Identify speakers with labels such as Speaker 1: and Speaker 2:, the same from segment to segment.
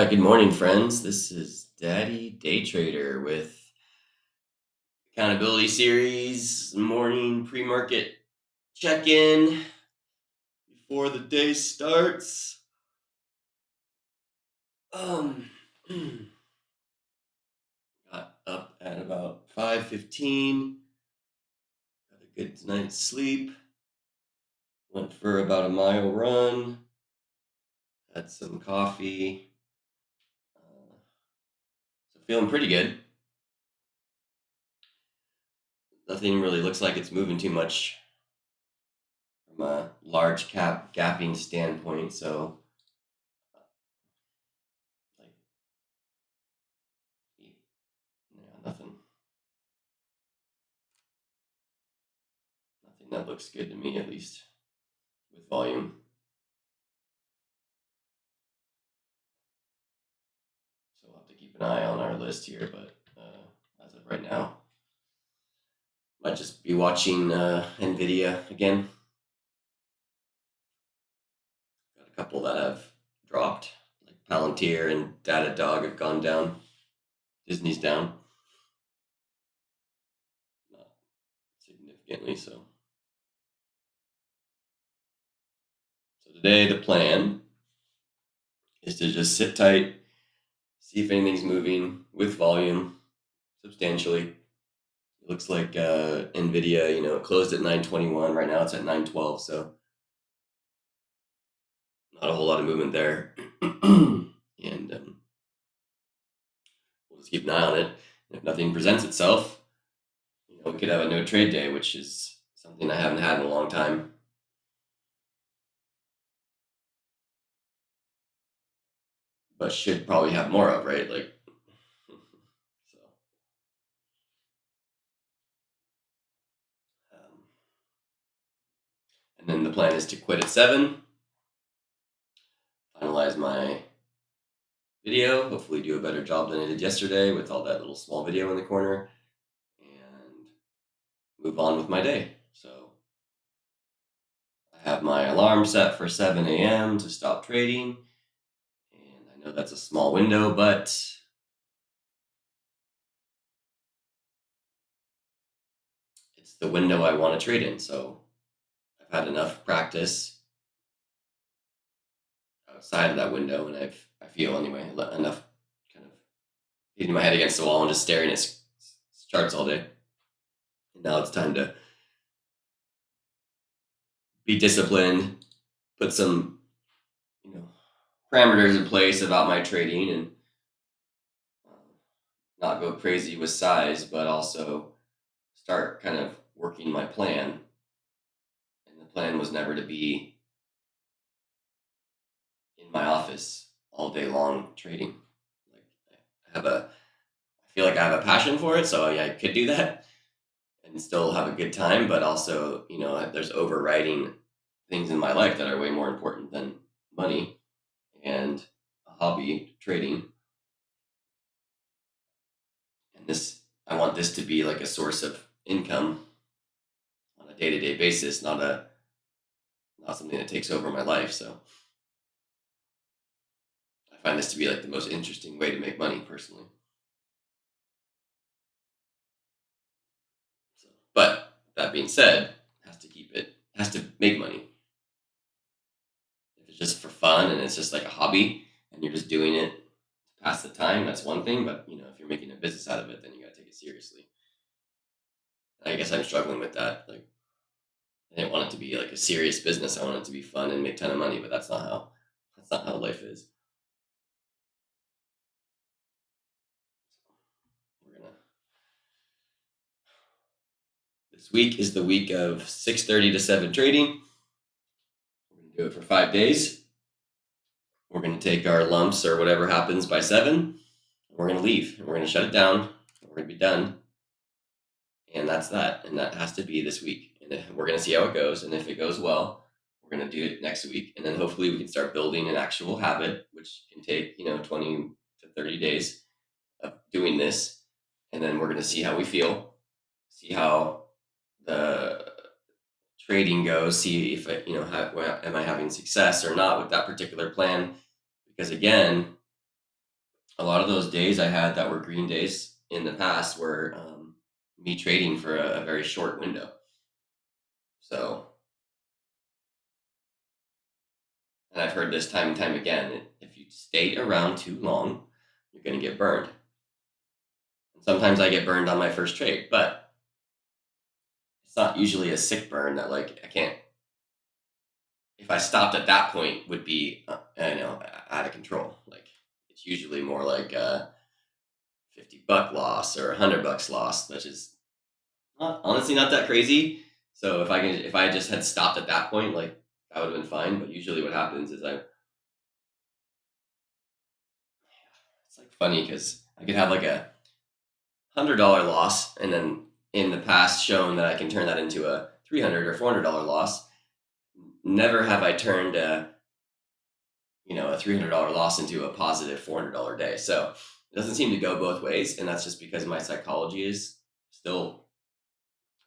Speaker 1: Good morning, friends. This is Daddy Day Trader with Accountability Series morning pre-market check-in before the day starts. Um, got up at about 5:15. Got a good night's sleep. Went for about a mile run. Had some coffee. So feeling pretty good. Nothing really looks like it's moving too much from a large cap gapping standpoint. So like, yeah, nothing that looks good to me, at least with volume. So we'll have to keep an eye on our list here. But as of right now, might just be watching Nvidia again. Got a couple that have dropped, like Palantir and Datadog have gone down. Disney's down, not significantly. So today the plan is to just sit tight, see if anything's moving with volume substantially. It looks like Nvidia, it closed at 921. Right now it's at 912. So not a whole lot of movement there. And we'll just keep an eye on it. And if nothing presents itself, we could have a no trade day, which is something I haven't had in a long time. But should probably have more of, right? Like, so. Um, and then the plan is to quit at 7, finalize my video, hopefully do a better job than I did yesterday with all that little small video in the corner, and move on with my day. So I have my alarm set for 7 a.m. to stop trading. And I know that's a small window, but it's the window I want to trade in. So I've had enough practice outside of that window, and I feel anyway enough kind of hitting my head against the wall and just staring at charts all day. And now it's time to be disciplined, put some parameters in place about my trading, and not go crazy with size, but also start kind of working my plan. And the plan was never to be in my office all day long trading. Like I feel like I have a passion for it, so I could do that and still have a good time. But also, there's overriding things in my life that are way more important than money and a hobby trading. And I want this to be like a source of income on a day-to-day basis, not something that takes over my life. So I find this to be like the most interesting way to make money personally. So, but that being said, has to make money. If it's just for fun and it's just like a hobby and you're just doing it to pass the time, that's one thing. But if you're making a business out of it, then you got to take it seriously. I guess I'm struggling with that. Like, I didn't want it to be like a serious business. I want it to be fun and make a ton of money, but that's not how life is. We're gonna This week is the week of 6:30 to 7 trading. We're gonna do it for 5 days. We're gonna take our lumps or whatever happens by 7. We're gonna leave. We're gonna shut it down. We're gonna be done. And that's that. And that has to be this week. And we're gonna see how it goes. And if it goes well, we're gonna do it next week. And then hopefully we can start building an actual habit, which can take 20 to 30 days of doing this. And then we're gonna see how we feel, see how the trading goes, see if am I having success or not with that particular plan. Because again, a lot of those days I had that were green days in the past were me trading for a very short window. So, and I've heard this time and time again, if you stay around too long, you're going to get burned. And sometimes I get burned on my first trade, but it's not usually a sick burn that like I can't. If I stopped at that point, would be out of control. Like it's usually more like a $50 loss or $100 loss, which is honestly not that crazy. So if I just had stopped at that point, like that would have been fine. But usually, what happens is it's like funny because I could have like a $100 loss, and then in the past shown that I can turn that into a $300 or $400 loss. Never have I turned a $300 loss into a positive $400 day. So it doesn't seem to go both ways, and that's just because my psychology is still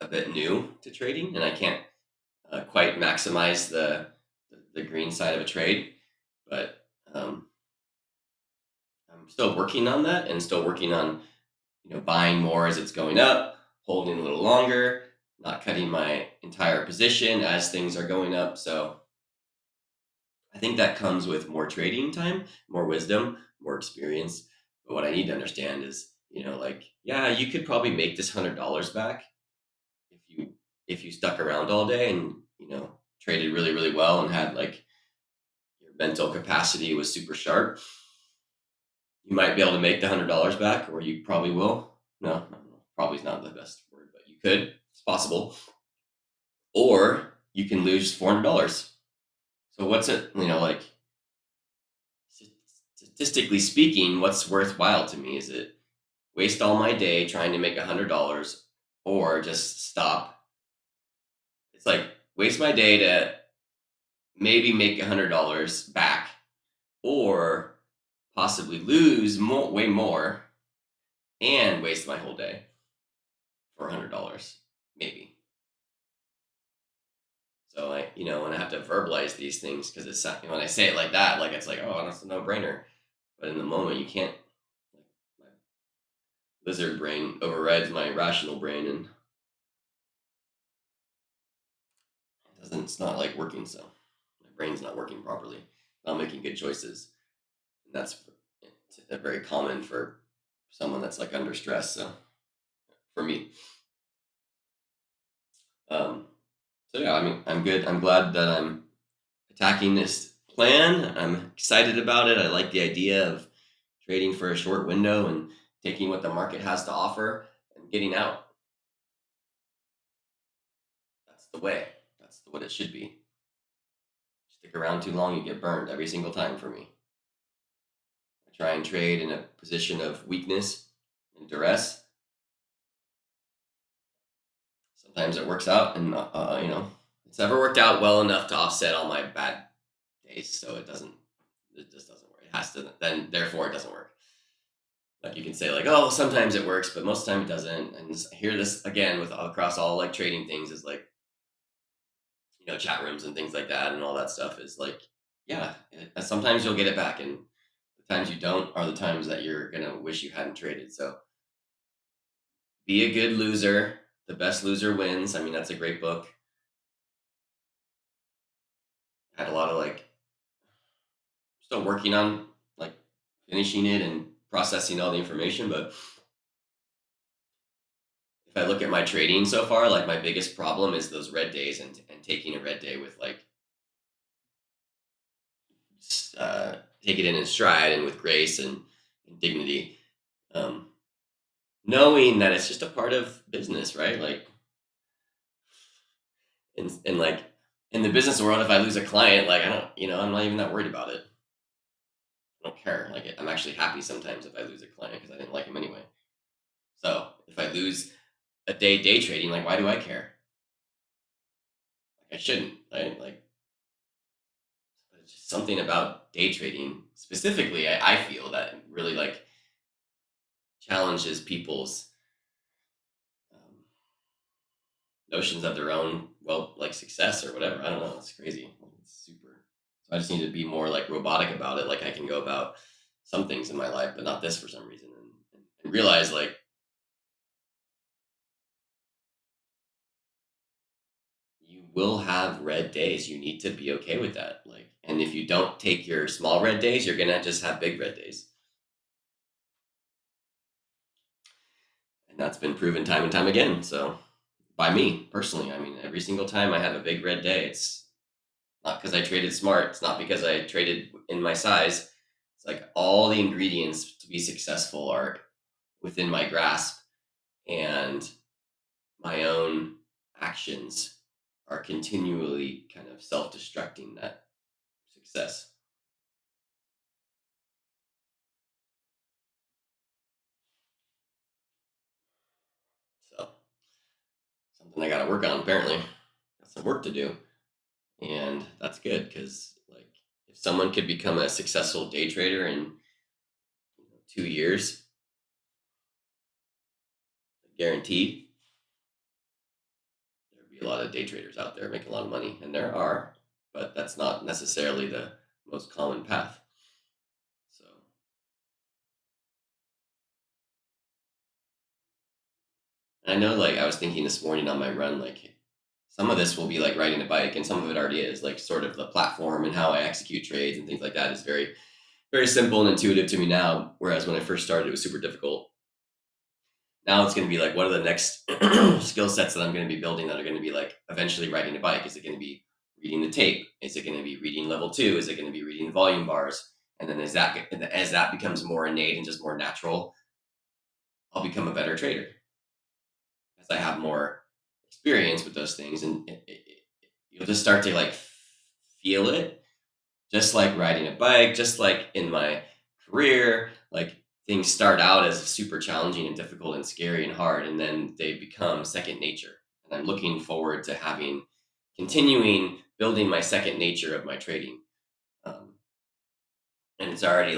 Speaker 1: a bit new to trading, and I can't quite maximize the green side of a trade. But I'm still working on that, and still working on buying more as it's going up, holding a little longer, not cutting my entire position as things are going up. So I think that comes with more trading time, more wisdom, more experience. But what I need to understand is, like, yeah, you could probably make this $100 back if you stuck around all day and traded really really well and had like your mental capacity was super sharp. You might be able to make the $100 back, or you probably will. No, I don't know. Probably is not the best word, but you could. It's possible. Or you can lose $400. So what's it? Like statistically speaking, what's worthwhile to me? Is it waste all my day trying to make $100, or just stop? It's like waste my day to maybe make $100 back, or possibly lose way more and waste my whole day for $100, maybe. So when I have to verbalize these things, because it's when I say it like that, like it's like, oh, that's a no brainer. But in the moment, you can't. Like, my lizard brain overrides my rational brain, and it doesn't. It's not like working. So my brain's not working properly. Not making good choices, and that's very common for someone that's like under stress. So for me, um, so yeah, I mean, I'm good. I'm glad that I'm attacking this plan. I'm excited about it. I like the idea of trading for a short window and taking what the market has to offer and getting out. That's the way. That's what it should be. Stick around too long, you get burned every single time for me. I try and trade in a position of weakness and duress. Sometimes it works out, and it's never worked out well enough to offset all my bad days. So it doesn't. It just doesn't work. It has to. Then therefore, it doesn't work. Like you can say like, oh, sometimes it works, but most of the time it doesn't. And I hear this again with across all like trading things is like chat rooms and things like that and all that stuff is like, yeah, sometimes you'll get it back, and the times you don't are the times that you're gonna wish you hadn't traded. So be a good loser. The best loser wins. I mean, that's a great book. Had a lot of like still working on like finishing it and processing all the information, but if I look at my trading so far, like my biggest problem is those red days, and taking a red day with like take it in stride and with grace and dignity, um, knowing that it's just a part of business, right? Like, and like in the business world, if I lose a client, like I don't, I'm not even that worried about it. I don't care. Like, I'm actually happy sometimes if I lose a client because I didn't like him anyway. So if I lose a day trading, like, why do I care? Like, I shouldn't, right? Like, but it's just something about day trading specifically. I feel that really like challenges people's um, notions of their own like success or whatever. I don't know. It's crazy. It's super. So I just need to be more like robotic about it. Like I can go about some things in my life, but not this for some reason. And realize like you will have red days. You need to be okay with that. Like, and if you don't take your small red days, you're gonna just have big red days. And that's been proven time and time again. So by me personally, I mean, every single time I have a big red day, it's not because I traded smart. It's not because I traded in my size. It's like all the ingredients to be successful are within my grasp, and my own actions are continually kind of self-destructing that success. So something I got to work on. Apparently, got some work to do, and that's good because like if someone could become a successful day trader in 2 years, guaranteed, there'd be a lot of day traders out there making a lot of money, and there are, but that's not necessarily the most common path. So I know, like I was thinking this morning on my run, like some of this will be like riding a bike, and some of it already is. Like sort of the platform and how I execute trades and things like that is very, very simple and intuitive to me now. Whereas when I first started, it was super difficult. Now it's going to be like, what are the next skill sets that I'm going to be building that are going to be like eventually riding a bike? Is it going to be reading the tape? Is it going to be reading level two? Is it going to be reading the volume bars? And then as that becomes more innate and just more natural, I'll become a better trader as I have more experience with those things, and you'll just start to like feel it, just like riding a bike, just like in my career. Like things start out as super challenging and difficult and scary and hard, and then they become second nature. And I'm looking forward to having continuing building my second nature of my trading. Um, and it's already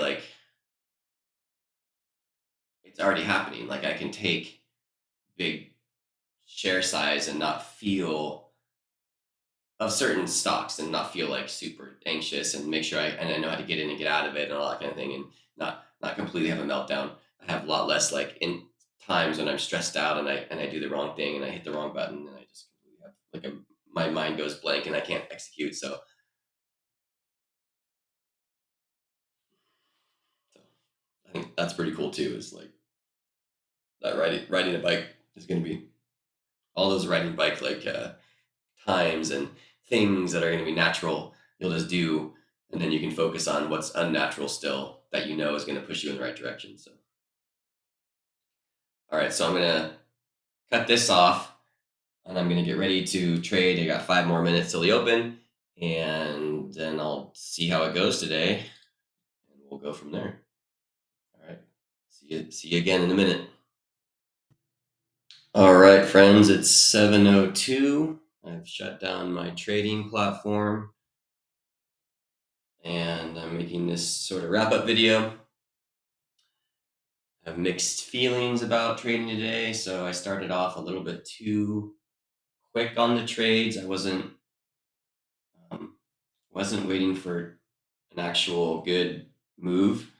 Speaker 1: happening. Like I can take big share size and not feel of certain stocks and not feel like super anxious, and make sure I know how to get in and get out of it and all that kind of thing, and not completely have a meltdown. I have a lot less like in times when I'm stressed out and I do the wrong thing and I hit the wrong button and I just completely have like my mind goes blank and I can't execute. So I think that's pretty cool too. Is like that riding a bike is going to be all those riding bike like times and things that are going to be natural, you'll just do, and then you can focus on what's unnatural still that you know is going to push you in the right direction. So all right, so I'm going to cut this off and I'm going to get ready to trade. I got 5 more minutes till the open, and then I'll see how it goes today, and we'll go from there. All right, see you again in a minute. All right, friends, it's 7:02. I've shut down my trading platform, and I'm making this sort of wrap up video. I have mixed feelings about trading today. So I started off a little bit too quick on the trades. I um, wasn't waiting for an actual good move,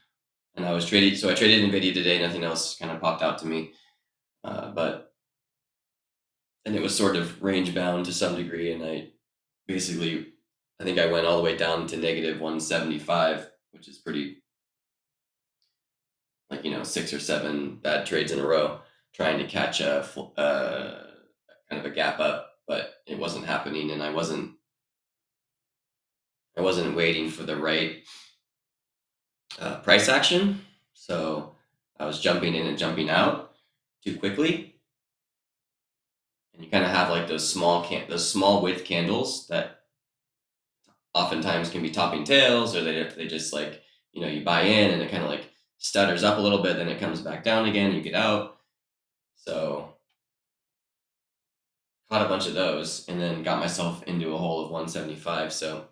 Speaker 1: and I was trading. So I traded Nvidia today. Nothing else kind of popped out to me, but and it was sort of range bound to some degree. And basically, I think I went all the way down to negative 175, which is pretty like 6 or 7 bad trades in a row, trying to catch kind of a gap up, but it wasn't happening, and I wasn't waiting for the right price action, so I was jumping in and jumping out too quickly, and you kind of have like those small width candles that oftentimes can be topping tails, or they just like you buy in and it kind of like stutters up a little bit, then it comes back down again, you get out. So caught a bunch of those and then got myself into a hole of 175. So,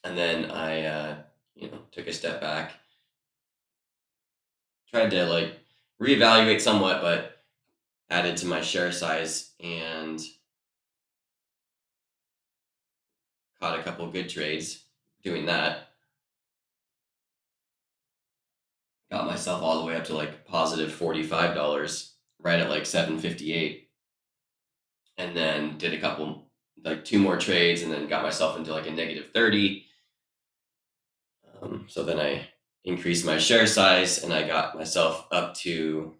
Speaker 1: and then I, took a step back, tried to like reevaluate somewhat, but added to my share size and caught a couple good trades doing that. got myself all the way up to like positive $45 right at like 758, and then did a couple, like two more trades, and then got myself into like a negative 30. So then I increased my share size and I got myself up to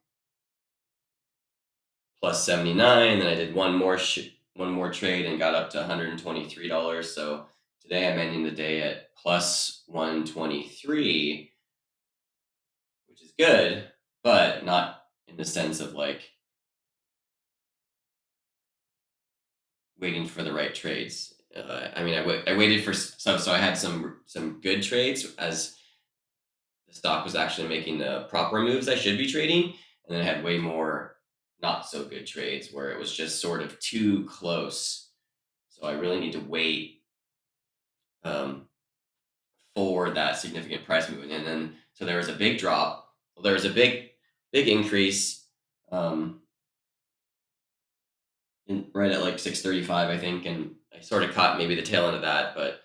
Speaker 1: plus 79. Then I did one more trade and got up to $123. So today I'm ending the day at plus 123, which is good, but not in the sense of like waiting for the right trades. I mean, I waited for so I had some good trades as the stock was actually making the proper moves I should be trading, and then I had way more not so good trades where it was just sort of too close. So I really need to wait um, for that significant price movement, and then so there was a big drop. Well, there was a big increase um, right at like 635, I think, and I sort of caught maybe the tail end of that, but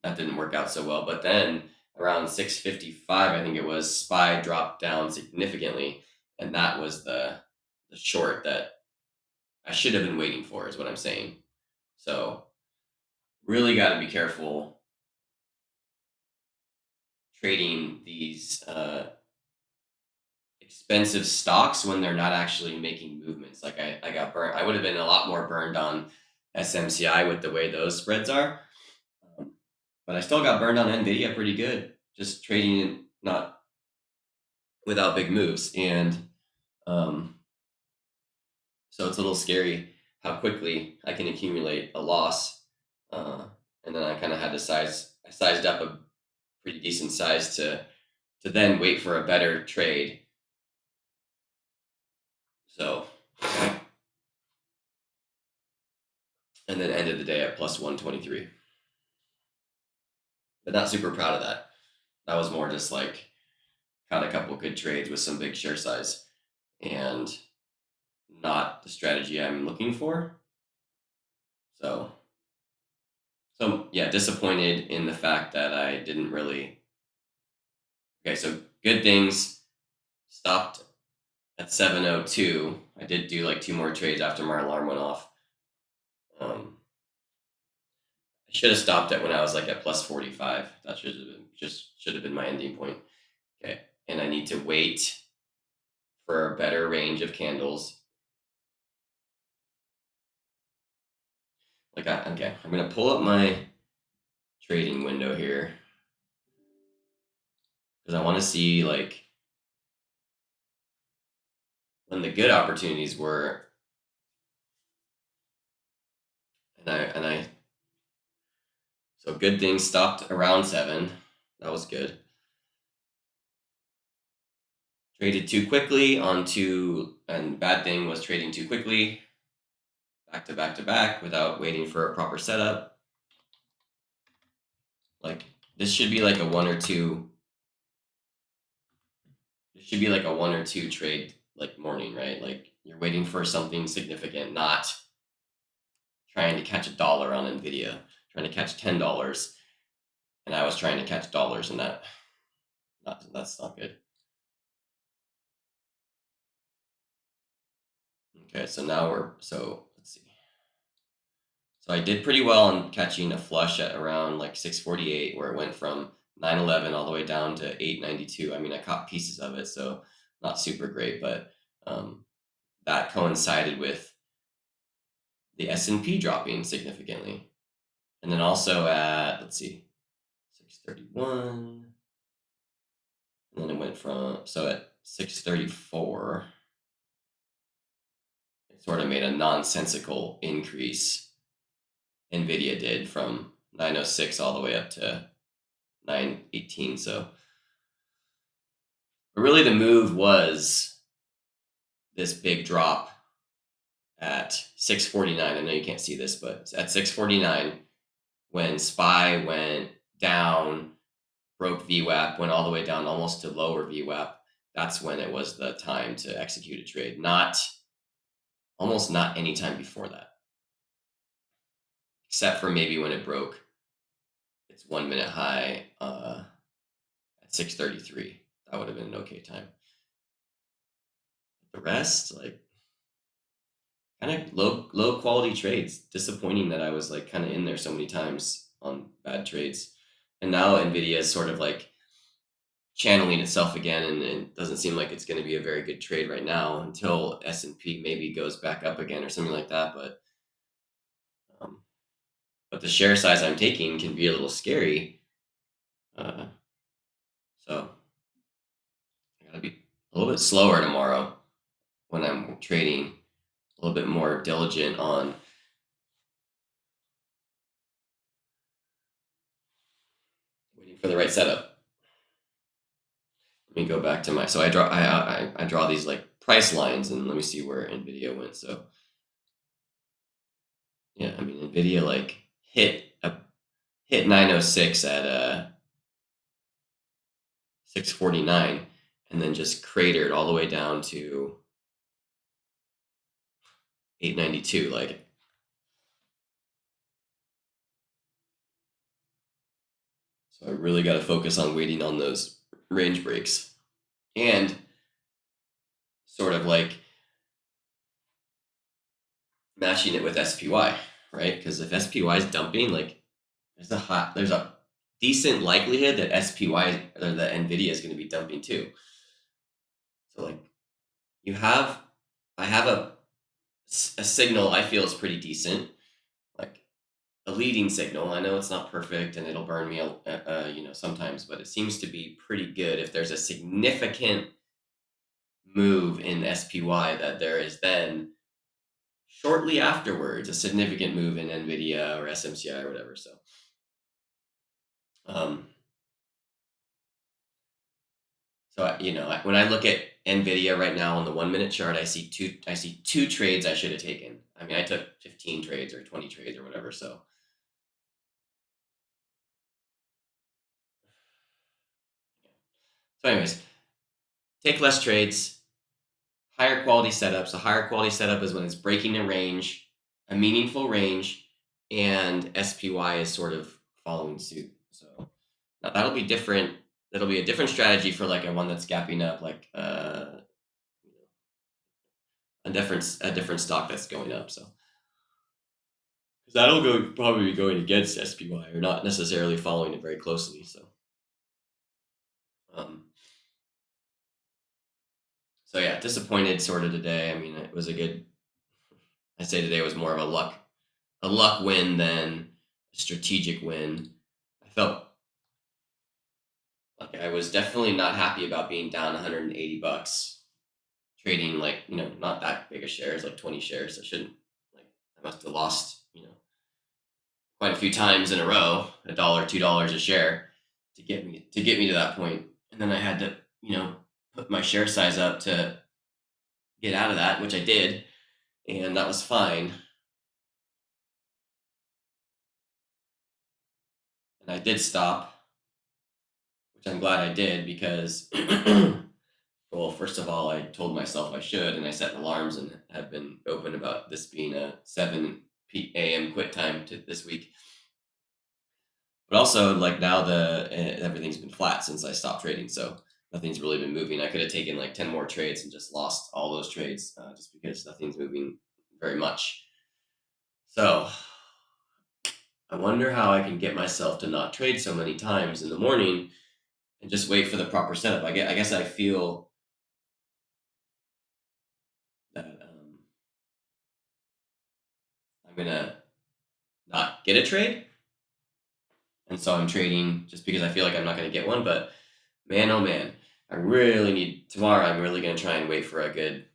Speaker 1: that didn't work out so well. But then around 655, I think it was, SPY dropped down significantly, and that was the short that I should have been waiting for, is what I'm saying. So really got to be careful trading these expensive stocks when they're not actually making movements. Like I got burnt. I would have been a lot more burned on SMCI with the way those spreads are. Um, but I still got burned on Nvidia pretty good, just trading not without big moves. And um, so it's a little scary how quickly I can accumulate a loss. Uh, and then I kind of had to I sized up a pretty decent size to then wait for a better trade. So, and then ended the day at plus 123. But not super proud of that. That was more just like caught a couple good trades with some big share size and not the strategy I'm looking for. So, so yeah, disappointed in the fact that I didn't really. Okay, so good things stopped at 702. I did do like two more trades after my alarm went off. I should have stopped it when I was like at plus 45. That should have been my ending point. Okay, and I need to wait for a better range of candles. Okay, I'm gonna pull up my trading window here because I want to see like when the good opportunities were, and I so good things stopped around 7. That was good. Traded too quickly onto, and bad thing was trading too quickly back to back to back without waiting for a proper setup. Like this should be like a one or two. This should be like a one or two trade like morning, right? Like you're waiting for something significant, not trying to catch $1 on Nvidia, trying to catch $10, and I was trying to catch dollars, and that's not good. Okay, so now let's see. So I did pretty well on catching a flush at around like 648, where it went from 911 all the way down to 892. I mean, I caught pieces of it, so not super great, but that coincided with the S&P dropping significantly. And then also at, let's see, 631, and then it went from, so at 634, it sort of made a nonsensical increase. Nvidia did from 906 all the way up to 918. So, but really the move was this big drop at 649. I know you can't see this, but at 649, when SPY went down, broke VWAP, went all the way down almost to lower VWAP, that's when it was the time to execute a trade. Almost not any time before that, except for maybe when it broke its 1 minute high at 633. that would have been an okay time. The rest, like kind of low quality trades. Disappointing that I was like kind of in there so many times on bad trades. And now Nvidia is sort of like channeling itself again, and it doesn't seem like it's going to be a very good trade right now until S&P maybe goes back up again or something like that. Um, but the share size I'm taking can be a little scary. Uh, so I gotta be a little bit slower tomorrow when I'm trading, a little bit more diligent on waiting for the right setup. Let me go back to my so I draw these like price lines, and let me see where Nvidia went. So yeah, I mean Nvidia like hit 906 at 649, and then just cratered all the way down to 892. Like, so I really got to focus on waiting on those range breaks and sort of like matching it with SPY, right? Because if SPY is dumping, like there's a decent likelihood that SPY or that Nvidia is going to be dumping too. So like you have, I have a signal I feel is pretty decent, like a leading signal. I know it's not perfect and it'll burn me, sometimes, but it seems to be pretty good. If there's a significant move in SPY, that there is then shortly afterwards a significant move in Nvidia or SMCI or whatever. Um, when I look at Nvidia right now on the 1 minute chart, I see two trades I should have taken. I mean, I took 15 trades or 20 trades or whatever. Anyways, take less trades, higher quality setups. A higher quality setup is when it's breaking a range, a meaningful range, and SPY is sort of following suit. So now that'll be different. That'll be a different strategy for like a one that's gapping up, like a different stock that's going up. So because that'll go probably be going against SPY or not necessarily following it very closely. Um, so yeah, disappointed sort of today. I mean, it was a good. I'd say today was more of a luck win than a strategic win. I felt like I was definitely not happy about being down 180 bucks trading, like, not that big of shares, like 20 shares. I shouldn't, like, I must have lost, quite a few times in a row, $1, $2 a share to get me to that point. And then I had to, put my share size up to get out of that, which I did, and that was fine. And I did stop, which I'm glad I did because well, first of all, I told myself I should, and I set alarms and have been open about this being a 7 a.m. quit time to this week. But also, like now everything's been flat since I stopped trading, so nothing's really been moving. I could have taken like 10 more trades and just lost all those trades just because nothing's moving very much. So I wonder how I can get myself to not trade so many times in the morning and just wait for the proper setup. I guess I feel that I'm gonna not get a trade, and so I'm trading just because I feel like I'm not going to get one. But man, oh man, I really need tomorrow. I'm really going to try and wait for a good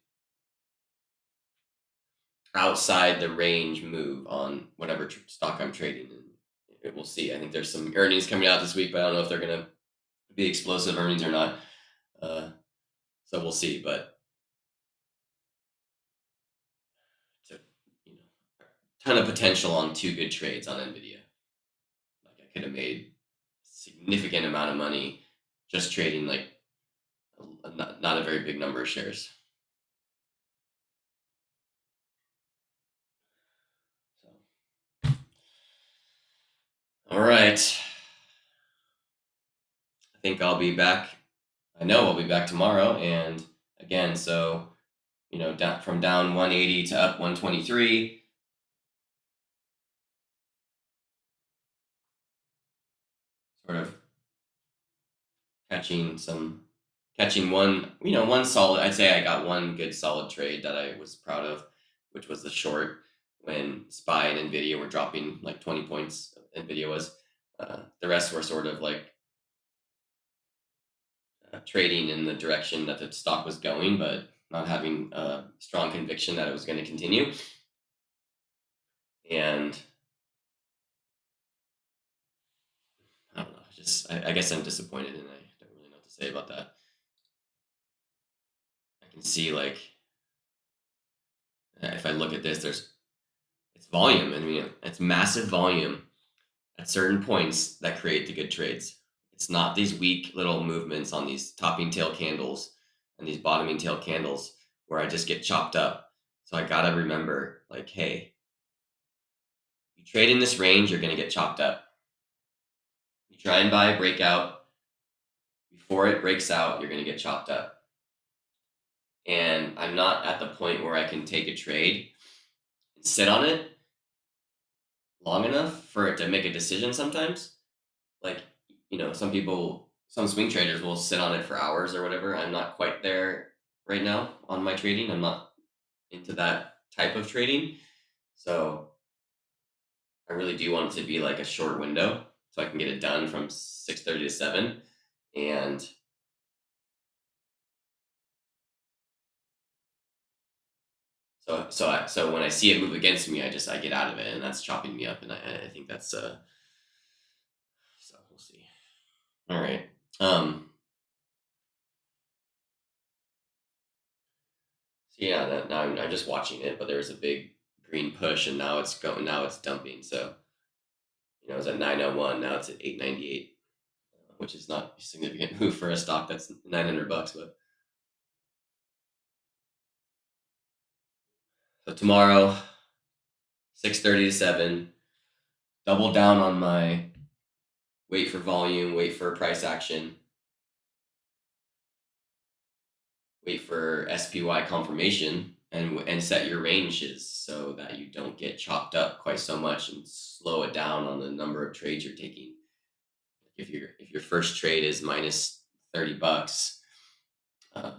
Speaker 1: outside the range move on whatever stock I'm trading, and we'll see. I think there's some earnings coming out this week, but I don't know if they're going to be explosive earnings or not. Uh, so we'll see. But it's a ton of potential on two good trades on Nvidia. Like I could have made a significant amount of money just trading like not a very big number of shares. So, all right. I think I'll be back I know I'll be back tomorrow, and again, so down 180 to up 123, sort of catching some catching one solid. I'd say I got one good solid trade that I was proud of, which was the short when SPY and Nvidia were dropping like 20 points. Nvidia was. The rest were sort of like trading in the direction that the stock was going, but not having a strong conviction that it was going to continue. And I don't know. I guess I'm disappointed, and I don't really know what to say about that. I can see like if I look at this, it's volume. I mean, it's massive volume at certain points that create the good trades. It's not these weak little movements on these topping tail candles and these bottoming tail candles where I just get chopped up. So I gotta remember, like, hey, you trade in this range, you're gonna get chopped up. You try and buy a breakout before it breaks out, you're gonna get chopped up. And I'm not at the point where I can take a trade and sit on it long enough for it to make a decision sometimes. Like, some swing traders will sit on it for hours or whatever. I'm not quite there right now on my trading. I'm not into that type of trading. So I really do want it to be like a short window so I can get it done from 6:30 to 7. And so when I see it move against me, I get out of it, and that's chopping me up, and I think that's so we'll see. All right. Um so yeah, now I'm just watching it, but there's a big green push, and now it's dumping. So it was at 901, now it's at 898, which is not a significant move for a stock that's $900. But so tomorrow, 6:30 to 7, double down on my wait for volume, wait for price action, wait for SPY confirmation, and set your ranges so that you don't get chopped up quite so much, and slow it down on the number of trades you're taking. If your first trade is minus $30, uh,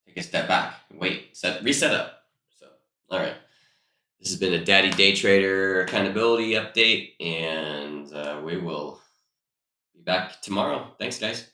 Speaker 1: take a step back, wait, reset up. So, all right, this has been a Daddy Day Trader accountability update, and we will be back tomorrow. Thanks, guys.